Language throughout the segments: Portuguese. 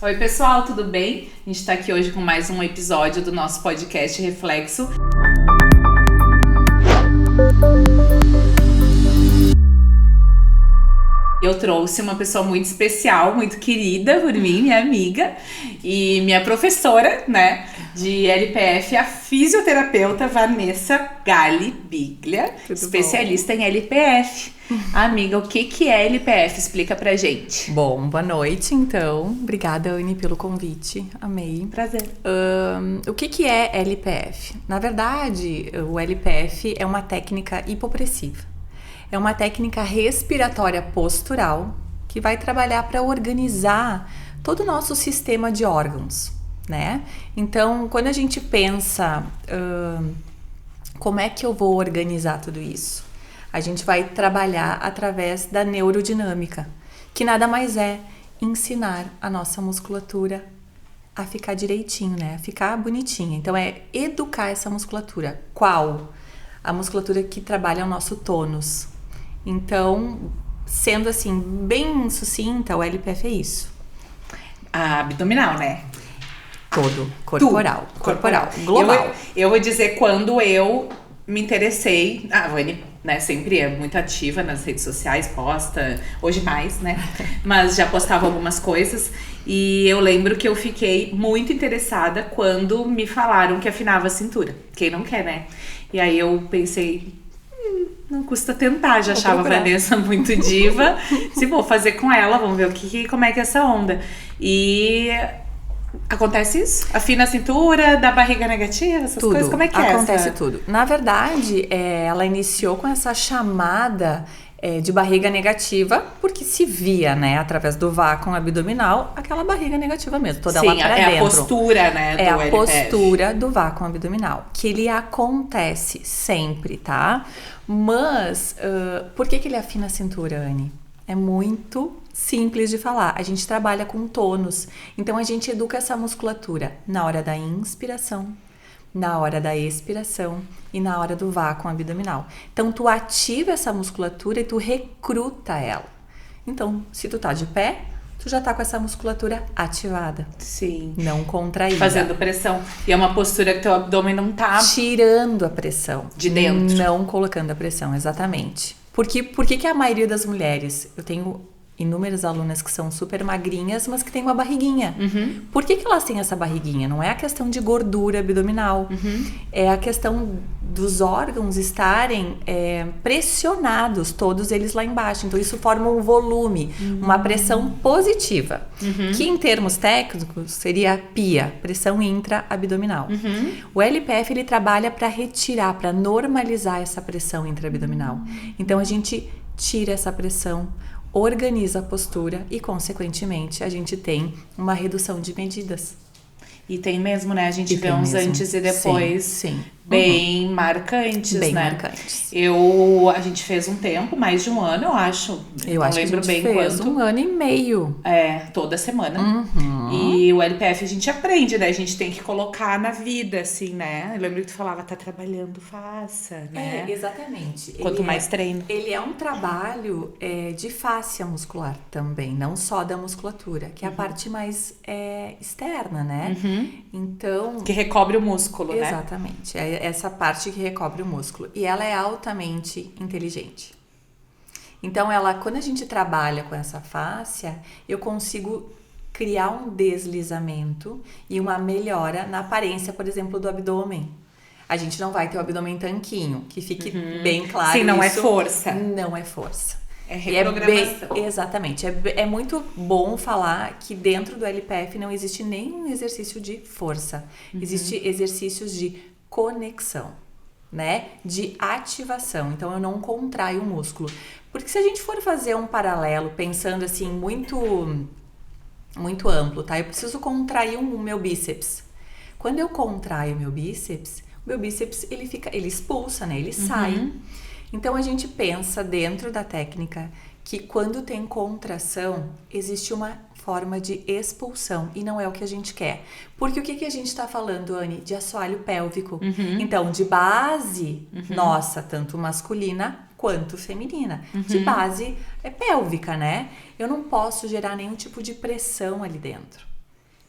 Oi pessoal, tudo bem? A gente tá aqui hoje com mais um episódio do nosso podcast Reflexo. Eu trouxe uma pessoa muito especial, muito querida por mim, minha amiga e minha professora, né, de LPF, a fisioterapeuta Vanessa Galli Biglia, especialista em LPF. Amiga, o que é LPF? Explica pra gente. Bom, boa noite então. Obrigada, Anne, pelo convite. Amei. Prazer. O que é LPF? Na verdade, o LPF é uma técnica hipopressiva. É uma técnica respiratória postural que vai trabalhar para organizar todo o nosso sistema de órgãos, né? Então, quando a gente pensa como é que eu vou organizar tudo isso, a gente vai trabalhar através da neurodinâmica, que nada mais é ensinar a nossa musculatura a ficar direitinho, né? A ficar bonitinha. Então, é educar essa musculatura. Qual? A musculatura que trabalha o nosso tônus. Então, sendo assim, bem sucinta, o LPF é isso. A abdominal, né? Todo. Corporal. Global. Eu vou dizer quando eu me interessei. A Vani, né, sempre é muito ativa nas redes sociais, posta, hoje mais, né? Mas já postava algumas coisas. E eu lembro que eu fiquei muito interessada quando me falaram que afinava a cintura. Quem não quer, né? E aí eu pensei, não custa tentar, já achava a Vanessa muito diva. Se vou fazer com ela, vamos ver como é que é essa onda. E acontece isso? Afina a cintura, dá barriga negativa, essas coisas? Como é que é? Acontece tudo. Na verdade, ela iniciou com essa chamada de barriga negativa, porque se via, né, através do vácuo abdominal, aquela barriga negativa mesmo, toda lá pra dentro. É a postura, né, do É a LPF. postura do vácuo abdominal, que ele acontece sempre, tá? Mas, por que ele afina a cintura, Anne? É muito simples de falar. A gente trabalha com tônus, então a gente educa essa musculatura na hora da inspiração, na hora da expiração e na hora do vácuo abdominal. Então, tu ativa essa musculatura e tu recruta ela. Então, se tu tá de pé, tu já tá com essa musculatura ativada. Sim. Não contraída. Fazendo pressão. E é uma postura que teu abdômen não tá... Tirando a pressão. De dentro. Não colocando a pressão, exatamente. Por que a maioria das mulheres... Eu tenho inúmeras alunas que são super magrinhas, mas que têm uma barriguinha. Uhum. Por que elas têm essa barriguinha? Não é a questão de gordura abdominal. Uhum. É a questão dos órgãos estarem pressionados, todos eles lá embaixo. Então, isso forma um volume, uma pressão positiva, que em termos técnicos seria PIA, pressão intra-abdominal. O LPF, ele trabalha para retirar, para normalizar essa pressão intra-abdominal. Então, a gente tira essa pressão, organiza a postura e, consequentemente, a gente tem uma redução de medidas. E tem mesmo, né? A gente vê uns antes e depois sim. Bem marcantes, bem né? marcantes. A gente fez um tempo, mais de um ano, eu acho. Eu acho que a gente fez 1 ano e meio. Toda semana. E o LPF a gente aprende, né? A gente tem que colocar na vida, assim, né? Eu lembro que tu falava, tá trabalhando, faça, né? Exatamente. Quanto mais treino. Ele é um trabalho de fáscia muscular também, não só da musculatura, que é a parte mais externa, né? Então... Que recobre o músculo, né? Exatamente. É essa parte que recobre o músculo. E ela é altamente inteligente. Então, quando a gente trabalha com essa fáscia, eu consigo criar um deslizamento e uma melhora na aparência, por exemplo, do abdômen. A gente não vai ter o abdômen tanquinho, que fique bem claro. Sim, não é força. Não é força. É reprogramação. Exatamente. É muito bom falar que dentro do LPF não existe nenhum exercício de força. Existem exercícios de conexão, né? De ativação. Então, eu não contraio o músculo. Porque se a gente for fazer um paralelo, pensando assim, muito, muito amplo, tá? Eu preciso contrair o meu bíceps. Quando eu contraio o meu bíceps, ele expulsa, né? Ele sai. Então, a gente pensa dentro da técnica que quando tem contração, existe uma forma de expulsão e não é o que a gente quer. Porque o que a gente está falando, Anne? De assoalho pélvico. Então, de base nossa, tanto masculina quanto feminina. De base pélvica, né? Eu não posso gerar nenhum tipo de pressão ali dentro.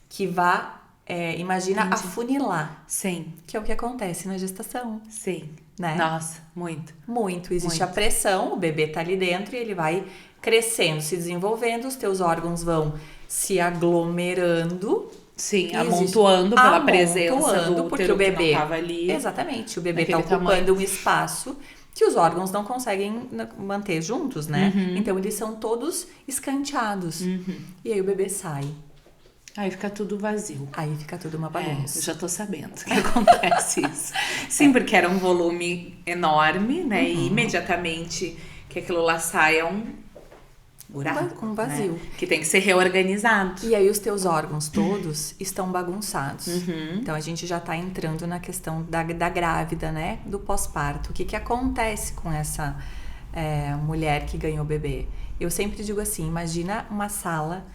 que vá, imagina, Entendi. afunilar, Sim, que é o que acontece na gestação, sim. né? Nossa, muito. Muito. Existe a Muito. pressão, o bebê tá ali dentro e ele vai crescendo, se desenvolvendo, os teus órgãos vão se aglomerando. Sim, E amontoando pela presença do porque útero o bebê, que não tava ali. exatamente, o bebê está naquele ocupando tamanho. um espaço que os órgãos não conseguem manter juntos, né? Então eles são todos escanteados. E aí o bebê sai. Aí fica tudo vazio. Aí fica tudo uma Eu bagunça. já tô sabendo que acontece isso. Sim, porque era um volume enorme, né? E imediatamente que aquilo lá sai é um buraco, Um vazio. né? Que tem que ser reorganizado. E aí os teus órgãos todos estão bagunçados. Então a gente já está entrando na questão da grávida, né? Do pós-parto. O que acontece com essa mulher que ganhou o bebê? Eu sempre digo assim, imagina uma sala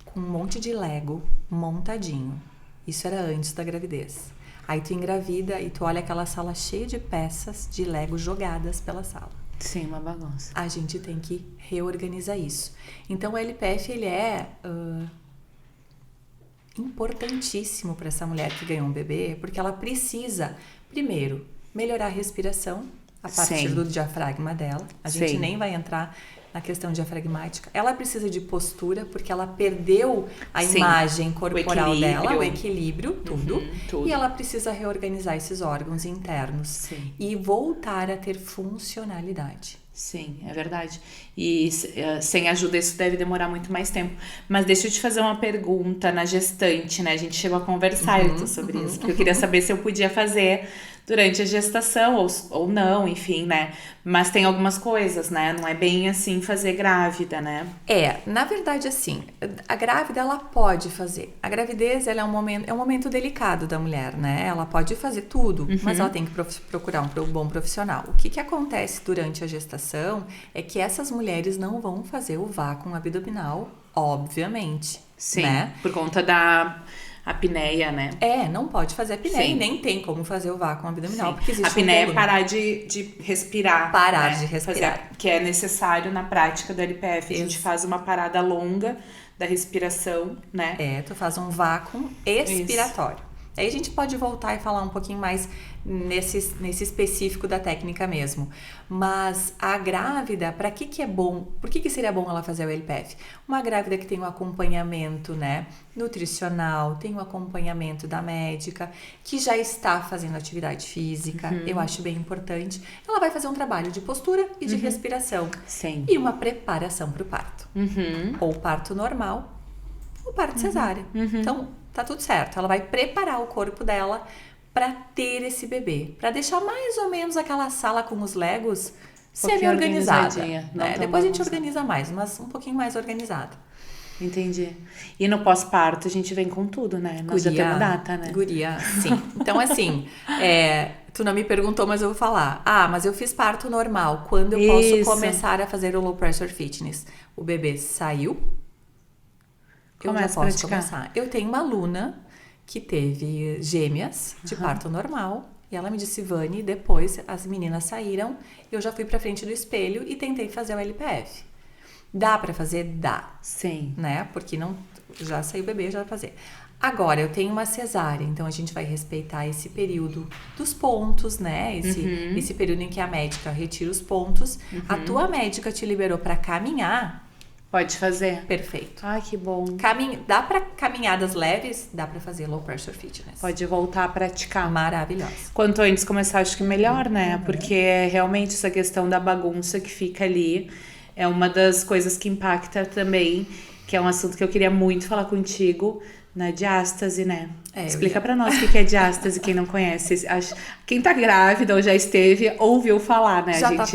com um monte de Lego montadinho. Isso era antes da gravidez. Aí tu engravida e tu olha aquela sala cheia de peças de Lego jogadas pela sala. Sim, uma bagunça. A gente tem que reorganizar isso. Então o LPF ele é importantíssimo para essa mulher que ganhou um bebê, porque ela precisa, primeiro, melhorar a respiração a partir Sim. do diafragma dela. A gente Sim. nem vai entrar na questão diafragmática. Ela precisa de postura, porque ela perdeu a Sim. imagem corporal dela, o equilíbrio. equilíbrio, tudo. Tudo. E ela precisa reorganizar esses órgãos internos Sim. e voltar a ter funcionalidade. Sim, é verdade. E sem ajuda isso deve demorar muito mais tempo. Mas deixa eu te fazer uma pergunta na gestante, né? A gente chegou a conversar sobre isso, porque eu queria saber se eu podia fazer durante a gestação ou não, enfim, né? Mas tem algumas coisas, né? Não é bem assim fazer grávida, né? Na verdade, assim, a grávida, ela pode fazer. A gravidez, ela é um momento delicado da mulher, né? Ela pode fazer tudo, mas ela tem que procurar um bom profissional. O que acontece durante a gestação é que essas mulheres não vão fazer o vácuo abdominal, obviamente. Sim, né? por conta da apneia, né? Não pode fazer apneia Sim. e nem tem como fazer o vácuo abdominal, Sim. porque existe A apneia é volume. parar de respirar. Parar né? de respirar. Que é necessário na prática do LPF. A gente faz uma parada longa da respiração, né? Tu faz um vácuo expiratório. Aí a gente pode voltar e falar um pouquinho mais nesse específico da técnica mesmo. Mas a grávida, para que é bom? Por que seria bom ela fazer o LPF? Uma grávida que tem um acompanhamento, né, nutricional, tem um acompanhamento da médica, que já está fazendo atividade física, eu acho bem importante. Ela vai fazer um trabalho de postura e de respiração. Sim. E uma preparação para o parto. Ou parto normal, ou parto cesárea. Então, tá tudo certo. Ela vai preparar o corpo dela para ter esse bebê, para deixar mais ou menos aquela sala com os Legos semi-organizada. organizadinha, não tão Depois a gente bagunçada. organiza mais, mas um pouquinho mais organizada. Entendi. E no pós-parto a gente vem com tudo, né? Nós já temos data, né? Guria, sim. Então, assim, tu não me perguntou, mas eu vou falar. Mas eu fiz parto normal. Quando eu posso Isso. começar a fazer o Low Pressure Fitness? O bebê saiu, eu já Começa a posso praticar. começar. Eu tenho uma aluna que teve gêmeas de parto normal e ela me disse, Vani, depois as meninas saíram, eu já fui pra frente do espelho e tentei fazer o LPF. Dá pra fazer? Dá. Sim. Né? Porque não, já saiu o bebê, já vai fazer. Agora, eu tenho uma cesárea, então a gente vai respeitar esse período dos pontos, né? Esse período em que a médica retira os pontos. A tua médica te liberou pra caminhar, Pode fazer. perfeito. Ai, que bom. Dá pra caminhadas leves, dá pra fazer Low Pressure Fitness. Pode voltar a praticar. Maravilhosa. Quanto antes começar, acho que melhor, né? Porque realmente essa questão da bagunça que fica ali é uma das coisas que impacta também, que é um assunto que eu queria muito falar contigo, na diástase, né? Explica pra nós o que é diástase, quem não conhece. Quem tá grávida ou já esteve, ouviu falar, né?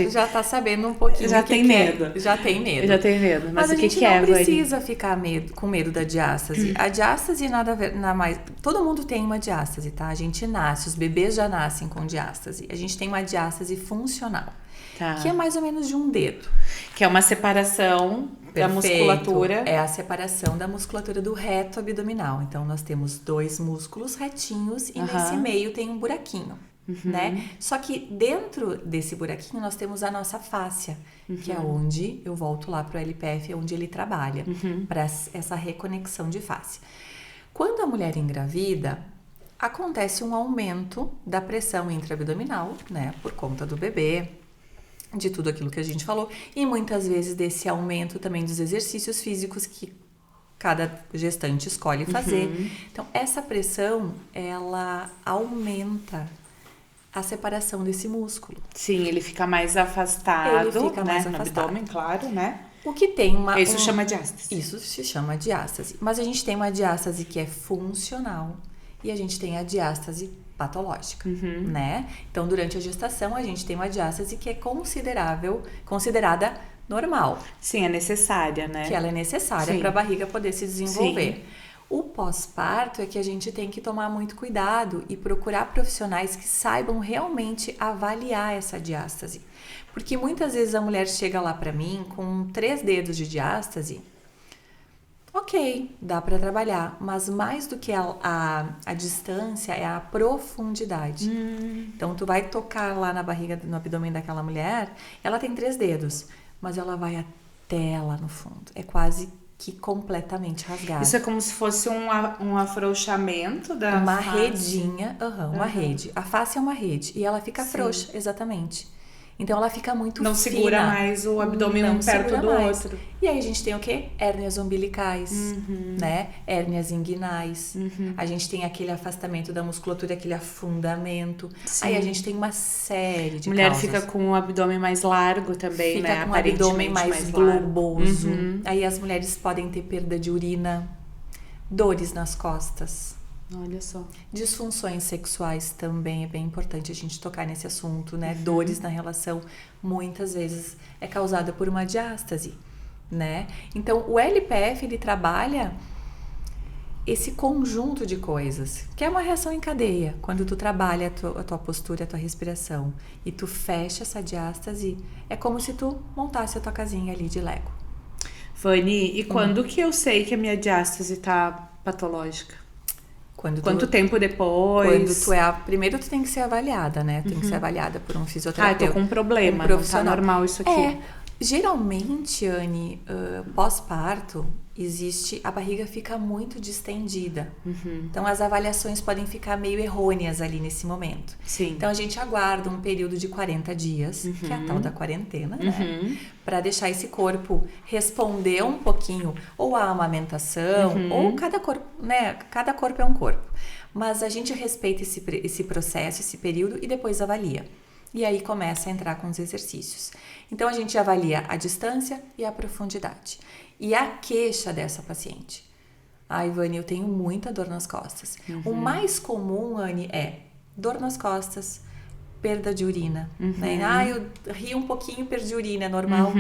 Já tá sabendo um pouquinho. Já tem medo. Já tem medo. Já tem medo. Mas a o que gente que é, não Vani? precisa ficar com medo da diástase. A diástase nada mais... Todo mundo tem uma diástase, tá? A gente nasce, os bebês já nascem com diástase. A gente tem uma diástase funcional, Tá. que é mais ou menos de um dedo. Que é uma separação da musculatura. É a separação da musculatura do reto abdominal. Então, nós temos dois músculos retinhos e nesse meio tem um buraquinho, né? Só que dentro desse buraquinho nós temos a nossa fáscia, que é onde, eu volto lá pro LPF, é onde ele trabalha, para essa reconexão de fáscia. Quando a mulher engravida, acontece um aumento da pressão intraabdominal, né? Por conta do bebê, de tudo aquilo que a gente falou. E muitas vezes desse aumento também dos exercícios físicos que cada gestante escolhe fazer. Então, essa pressão, ela aumenta a separação desse músculo. Sim, ele fica mais afastado, Ele fica mais no afastado. abdômen, claro, né? O que tem uma... Isso chama diástase. Isso se chama diástase. Mas a gente tem uma diástase que é funcional e a gente tem a diástase patológica, né? Então, durante a gestação, a gente tem uma diástase que é considerada normal. Sim, é necessária, né? Que ela é necessária para a barriga poder se desenvolver. Sim. O pós-parto é que a gente tem que tomar muito cuidado e procurar profissionais que saibam realmente avaliar essa diástase. Porque muitas vezes a mulher chega lá para mim com 3 dedos de diástase. Ok, dá para trabalhar, mas mais do que a distância é a profundidade. Então, tu vai tocar lá na barriga, no abdômen daquela mulher, ela tem 3 dedos, mas ela vai até lá no fundo. É quase que completamente rasgado. Isso é como se fosse um afrouxamento da uma face. Redinha, uma rede. A face é uma rede e ela fica frouxa, exatamente. Então ela fica muito não fina. Segura mais o abdômen um perto do outro. E aí a gente tem o quê? Hérnias umbilicais, né? Hérnias inguinais. A gente tem aquele afastamento da musculatura, aquele afundamento. Sim. Aí a gente tem uma série de mulher causas. Fica com o abdômen mais largo também, fica né? Com o abdômen mais globoso. Aí as mulheres podem ter perda de urina, dores nas costas. Olha só. Disfunções sexuais também é bem importante a gente tocar nesse assunto, né? Dores na relação, muitas vezes é causada por uma diástase, né? Então, o LPF, ele trabalha esse conjunto de coisas, que é uma reação em cadeia. Quando tu trabalha a tua postura, a tua respiração, e tu fecha essa diástase, é como se tu montasse a tua casinha ali de Lego. Vani, e quando que eu sei que a minha diástase tá patológica? Quanto tempo depois? Quando tu é primeiro tu tem que ser avaliada, né? Tem que ser avaliada por um fisioterapeuta. Tô com um problema, não tá normal isso aqui. Geralmente, Anne, pós-parto, a barriga fica muito distendida. Então, as avaliações podem ficar meio errôneas ali nesse momento. Sim. Então, a gente aguarda um período de 40 dias, que é a tal da quarentena, né? Para deixar esse corpo responder um pouquinho, ou à amamentação, ou cada corpo, né? Cada corpo é um corpo. Mas a gente respeita esse processo, esse período, e depois avalia. E aí começa a entrar com os exercícios. Então, a gente avalia a distância e a profundidade. E a queixa dessa paciente. Ai, Vani, eu tenho muita dor nas costas. O mais comum, Anne, é dor nas costas, perda de urina. Né? Eu ri um pouquinho, perdi urina, é normal?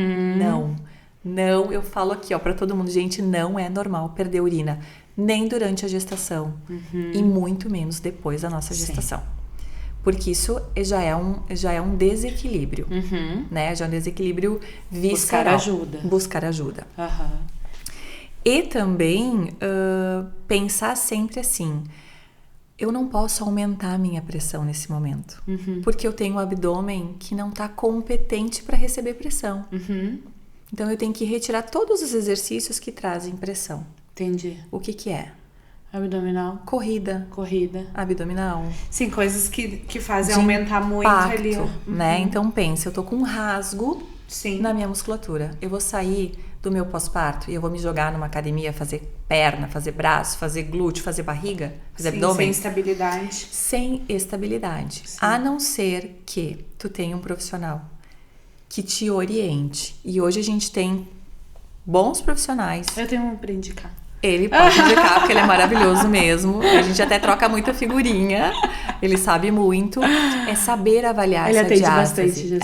Não, eu falo aqui, ó, pra todo mundo, gente, não é normal perder urina. Nem durante a gestação. E muito menos depois da nossa gestação. Porque isso já é um desequilíbrio, né? Já é um desequilíbrio visceral. Buscar ajuda. E também pensar sempre assim, eu não posso aumentar a minha pressão nesse momento. Porque eu tenho um abdômen que não está competente para receber pressão. Então, eu tenho que retirar todos os exercícios que trazem pressão. Entendi. O que é? Abdominal. Corrida. Abdominal. Sim, coisas que fazem aumentar muito ali. Né? Então, pensa, eu tô com um rasgo Sim. na minha musculatura. Eu vou sair do meu pós-parto e eu vou me jogar numa academia, fazer perna, fazer braço, fazer glúteo, fazer barriga, fazer abdômen. Sem estabilidade. Sem estabilidade. Sim. A não ser que tu tenha um profissional que te oriente. E hoje a gente tem bons profissionais. Eu tenho um para indicar. Ele pode indicar, porque ele é maravilhoso mesmo. A gente até troca muita figurinha. Ele sabe muito. É saber avaliar essa diástase.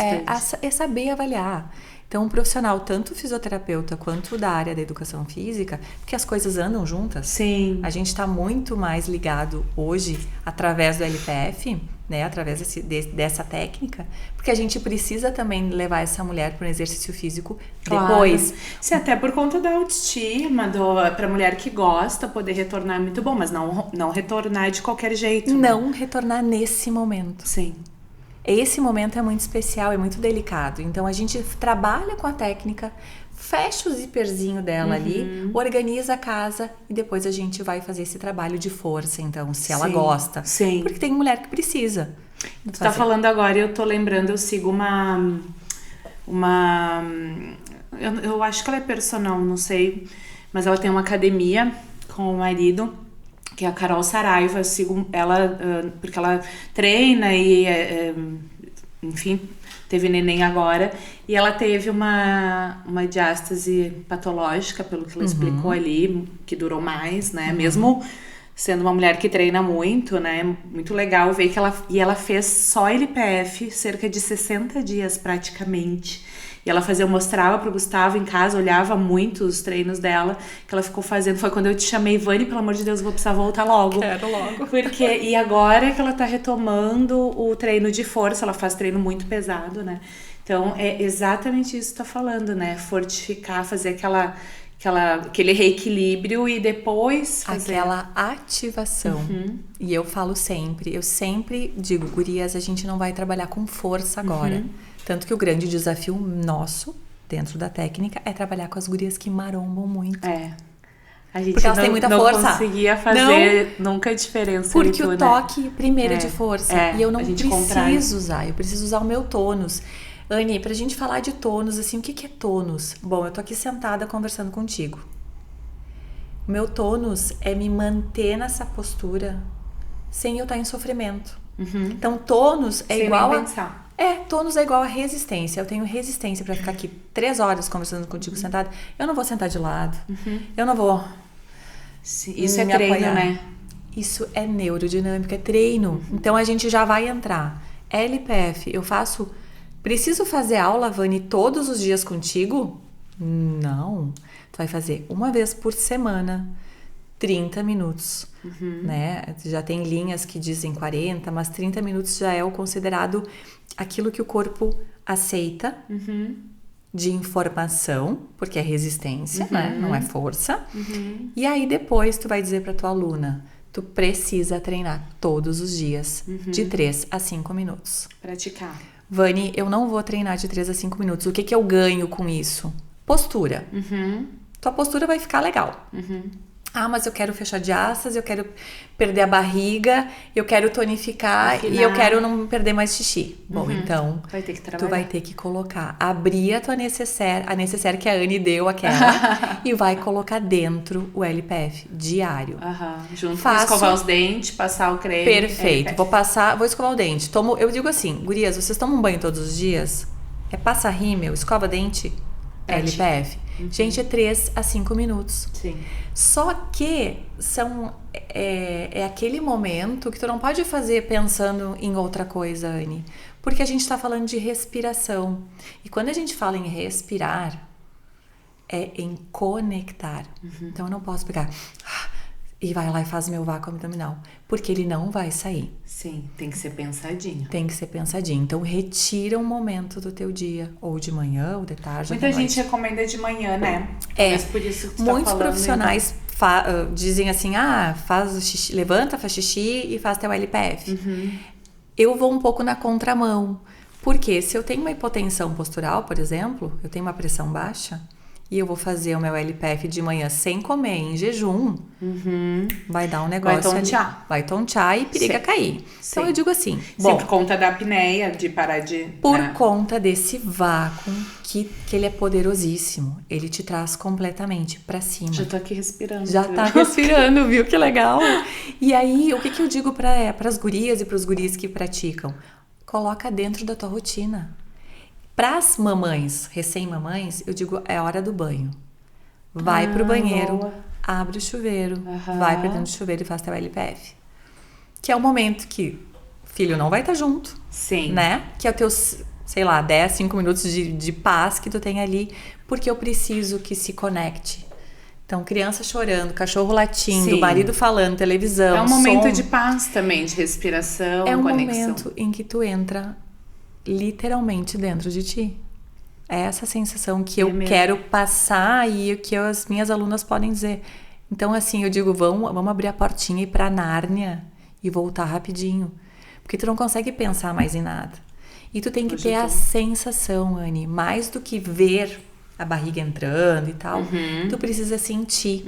É saber avaliar. Então, um profissional, tanto fisioterapeuta quanto da área da educação física, porque as coisas andam juntas. Sim. A gente está muito mais ligado hoje, através do LPF, né, através dessa técnica, porque a gente precisa também levar essa mulher para um exercício físico depois. Sim, até por conta da autoestima, para a mulher que gosta, poder retornar é muito bom, mas não retornar de qualquer jeito. Não retornar nesse momento. Sim. Esse momento é muito especial, é muito delicado. Então, a gente trabalha com a técnica, fecha o zíperzinho dela ali, organiza a casa e depois a gente vai fazer esse trabalho de força, então, se ela gosta. Sim. Porque tem mulher que precisa. Tu tá falando agora e eu tô lembrando, eu sigo eu acho que ela é personal, não sei, mas ela tem uma academia com o marido, que é a Carol Saraiva. Eu sigo ela porque ela treina e enfim, teve neném agora, e ela teve uma diástase patológica, pelo que ela explicou ali, que durou mais, né? Mesmo sendo uma mulher que treina muito, né? Muito legal ver que ela fez só LPF cerca de 60 dias praticamente. E ela eu mostrava pro Gustavo em casa, olhava muito os treinos dela, que ela ficou fazendo. Foi quando eu te chamei, Vani, pelo amor de Deus, eu vou precisar voltar logo. Quero logo. E agora que ela tá retomando o treino de força, ela faz treino muito pesado, né? Então, é exatamente isso que tu tá falando, né? Fortificar, fazer aquele reequilíbrio e depois fazer... Aquela ativação. E eu sempre digo, gurias, a gente não vai trabalhar com força agora. Tanto que o grande desafio nosso, dentro da técnica, é trabalhar com as gurias que marombam muito. A gente porque elas têm muita não força. Conseguia fazer nunca a diferença. Porque o toque, primeiro, é de força. E eu não contrai. usar. Eu preciso usar o meu tônus. Anny, pra gente falar de tônus, assim, o que é tônus? Bom, eu tô aqui sentada conversando contigo. O meu tônus é me manter nessa postura sem eu estar em sofrimento. Então, tônus é sem igual nem pensar. Tônus é igual a resistência. Eu tenho resistência pra ficar aqui 3 horas conversando contigo sentada. Eu não vou sentar de lado. Eu não vou. Isso é treino, apoiar. né? Isso é neurodinâmica, é treino. Então, a gente já vai entrar. LPF, preciso fazer aula, Vani, todos os dias contigo? Não. Tu vai fazer uma vez por semana, 30 minutos. Né? Já tem linhas que dizem 40, mas 30 minutos já é o considerado aquilo que o corpo aceita de informação, porque é resistência, né? Não é força. E aí depois tu vai dizer para tua aluna, tu precisa treinar todos os dias, de 3 a 5 minutos. Praticar. Vani, eu não vou treinar de 3 a 5 minutos. O que eu ganho com isso? Postura. Tua postura vai ficar legal. Ah, mas eu quero fechar de asas, eu quero perder a barriga, eu quero tonificar e eu quero não perder mais xixi. Bom, então, vai ter que trabalhar. Tu vai ter que abrir a tua necessaire, que a Anny deu aquela, e vai colocar dentro o LPF diário. Junto com escovar os dentes, passar o creme. Perfeito, vou escovar o dente. Eu digo assim, gurias, vocês tomam um banho todos os dias? Passa rímel, escova dente, LPF. Gente, é 3 a 5 minutos. Sim. Só que é aquele momento que tu não pode fazer pensando em outra coisa, Anny. Porque a gente tá falando de respiração. E quando a gente fala em respirar, é em conectar. Então eu não posso pegar e vai lá e faz meu vácuo abdominal. Porque ele não vai sair. Sim, tem que ser pensadinho. Então retira um momento do teu dia. Ou de manhã, ou de tarde. Muita gente recomenda de manhã, né? Mas por isso que tu muitos tá falando, profissionais dizem assim, faz o xixi, levanta, faz xixi e faz teu LPF. Eu vou um pouco na contramão. Porque se eu tenho uma hipotensão postural, por exemplo, eu tenho uma pressão baixa, e eu vou fazer o meu LPF de manhã sem comer, em jejum, vai dar um negócio vai tontear e periga cair. Então eu digo assim, por conta da apneia, de parar de... Por conta desse vácuo que ele é poderosíssimo. Ele te traz completamente pra cima. Já tô aqui respirando. Já tá respirando, viu? Que legal. E aí, o que eu digo pras gurias e pros guris que praticam? Coloca dentro da tua rotina. Pras mamães, recém-mamães, eu digo, é hora do banho. Vai pro banheiro, abre o chuveiro, vai pra dentro do chuveiro e faz teu LPF. Que é o momento que o filho não vai estar junto. Sim. Né? Que é o teu, 10, 5 minutos de paz que tu tem ali, porque eu preciso que se conecte. Então, criança chorando, cachorro latindo, marido falando, televisão, é um momento de paz também, de respiração, conexão. conexão. Momento em que tu entra literalmente dentro de ti. É essa sensação que eu quero passar e que as minhas alunas podem dizer. Então, assim, eu digo, vamos abrir a portinha e ir pra Nárnia e voltar rapidinho. Porque tu não consegue pensar mais em nada. E tu tem que ter a sensação, Anny, mais do que ver a barriga entrando e tal, tu precisa sentir.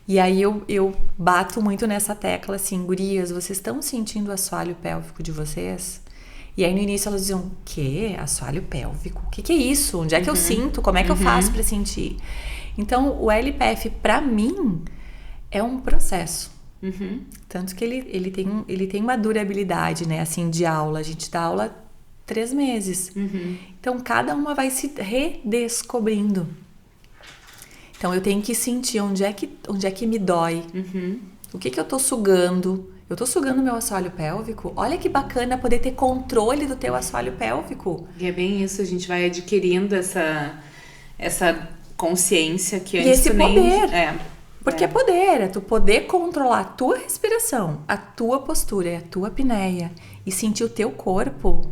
E aí eu bato muito nessa tecla assim, gurias, vocês estão sentindo o assoalho pélvico de vocês? E aí no início elas diziam, o quê? Assoalho pélvico? O que é isso? Onde é que eu sinto? Como é que eu faço pra sentir? Então o LPF pra mim é um processo. Tanto que ele tem uma durabilidade, né, assim, de aula. A gente dá aula 3 meses. Então cada uma vai se redescobrindo. Então eu tenho que sentir onde é que me dói. O que eu tô sugando. Eu tô sugando meu assoalho pélvico. Olha que bacana poder ter controle do teu assoalho pélvico. E é bem isso, a gente vai adquirindo essa consciência que E antes esse tu nem... poder. Porque é poder, é tu poder controlar a tua respiração, a tua postura, a tua apneia e sentir o teu corpo.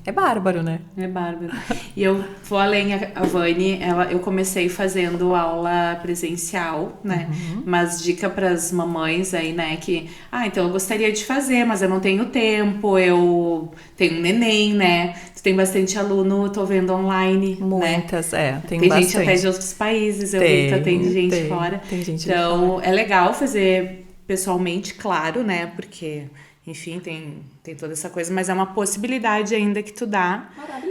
É bárbaro, né? É bárbaro. E eu vou além, a Vani, eu comecei fazendo aula presencial, né? Mas dica pras mamães aí, né? Que, então eu gostaria de fazer, mas eu não tenho tempo, eu tenho um neném, né? Tu tem bastante aluno, tô vendo online, Muitas, né? Tem bastante. gente Até de outros países, eu vi que tu atende gente fora. Tem gente então, fora. É legal fazer pessoalmente, claro, né? Porque... Enfim, tem toda essa coisa, mas é uma possibilidade ainda que tu dá,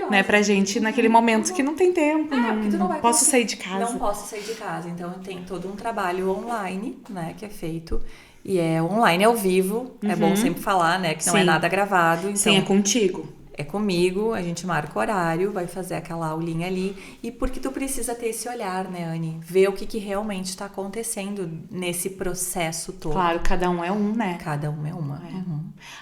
né, pra gente naquele momento que não tem tempo, não posso sair de casa. Não posso sair de casa, então tem todo um trabalho online, né, que é feito, e é online, ao vivo, é bom sempre falar, né, que não é nada gravado. Então, sim, é contigo. É comigo, a gente marca o horário, vai fazer aquela aulinha ali. E porque tu precisa ter esse olhar, né, Anny? Ver o que realmente está acontecendo nesse processo todo. Claro, cada um é um, né? Cada um é uma.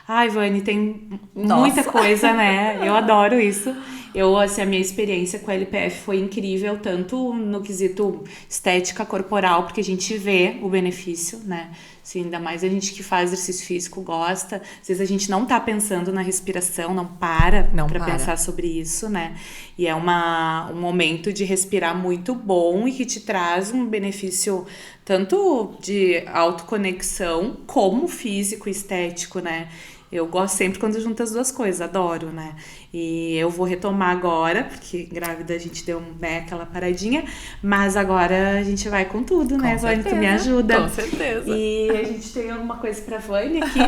Ai, Vani, tem muita coisa, né? Eu adoro isso. A minha experiência com a LPF foi incrível, tanto no quesito estética corporal, porque a gente vê o benefício, né? Assim, ainda mais a gente que faz exercício físico, gosta. Às vezes a gente não tá pensando na respiração, não para pra pensar sobre isso, né? E é um momento de respirar muito bom e que te traz um benefício tanto de autoconexão como físico e estético, né? Eu gosto sempre quando junta as duas coisas, adoro, né? E eu vou retomar agora, porque grávida a gente deu aquela paradinha, mas agora a gente vai com tudo, né, Vani? Tu me ajuda. Com certeza. E a gente tem alguma coisa pra Vani aqui.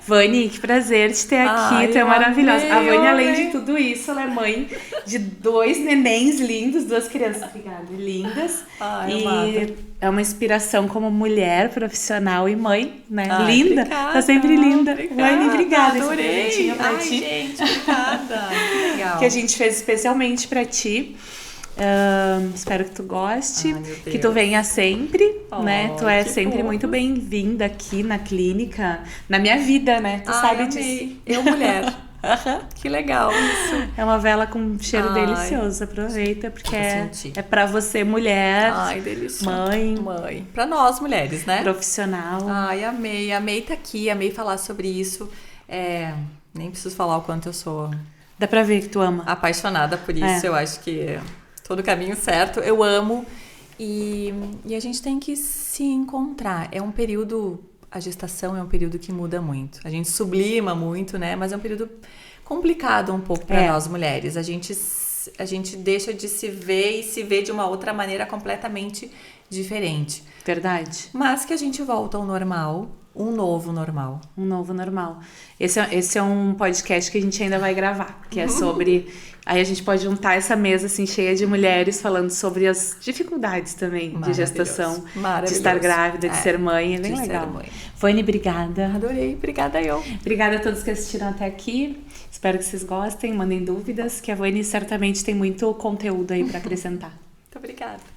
Vani, que prazer te ter aqui, tu é maravilhosa. A Vani, além de tudo isso, ela é mãe de 2 nenéns lindos, 2 crianças, obrigada, lindas. É uma inspiração como mulher, profissional e mãe, né? Linda, obrigada, tá sempre linda. Vani, obrigada. Adorei. Pra ti. Gente, obrigada. Que legal. Que a gente fez especialmente pra ti. Espero que tu goste, que tu venha sempre, né? Tu é sempre muito bem-vinda aqui na clínica, na minha vida, né? Tu sabe disso. Eu, mulher. Que legal isso. É uma vela com cheiro delicioso, aproveita, porque é pra você, mulher. Ai, delicioso. Mãe. Pra nós, mulheres, né? Profissional. Ai, amei tá aqui, amei falar sobre isso. Nem preciso falar o quanto eu sou... Dá pra ver que tu ama. Apaixonada por isso, eu acho que todo o caminho certo, eu amo. E a gente tem que se encontrar. É um período... A gestação é um período que muda muito. A gente sublima muito, né? Mas é um período complicado um pouco para nós mulheres. A gente deixa de se ver e se vê de uma outra maneira completamente diferente. Verdade. Mas que a gente volta ao normal, um novo normal. Um novo normal. Esse é um podcast que a gente ainda vai gravar, que é sobre... Aí a gente pode juntar essa mesa assim cheia de mulheres falando sobre as dificuldades também de gestação, de estar grávida, de ser mãe, é bem legal. Vani, obrigada. Adorei, obrigada eu. Obrigada a todos que assistiram até aqui. Espero que vocês gostem, mandem dúvidas, que a Vani certamente tem muito conteúdo aí para acrescentar. Muito obrigada.